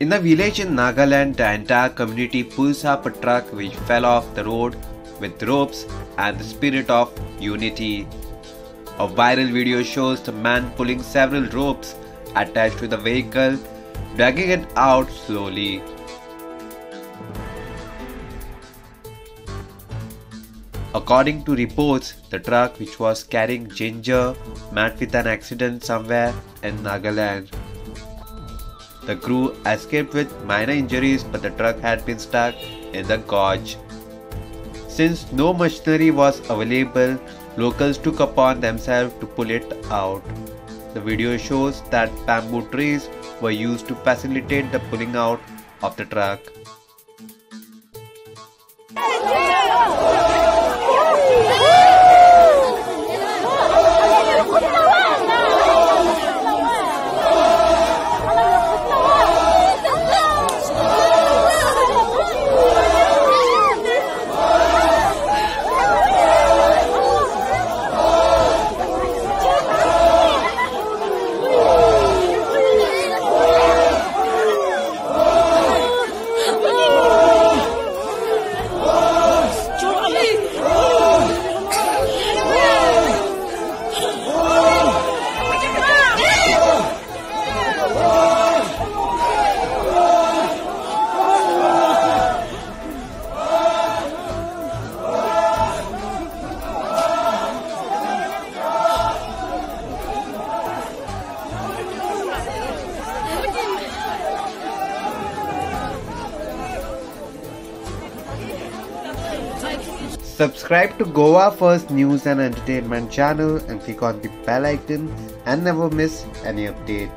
In a village in Nagaland, the entire community pulls up a truck which fell off the road with ropes and the spirit of unity. A viral video shows the man pulling several ropes attached to the vehicle, dragging it out slowly. According to reports, the truck which was carrying ginger met with an accident somewhere in Nagaland. The crew escaped with minor injuries, but the truck had been stuck in the gorge. Since no machinery was available, locals took upon themselves to pull it out. The video shows that bamboo trees were used to facilitate the pulling out of the truck. Subscribe to Goa First News and Entertainment channel and click on the bell icon and never miss any update.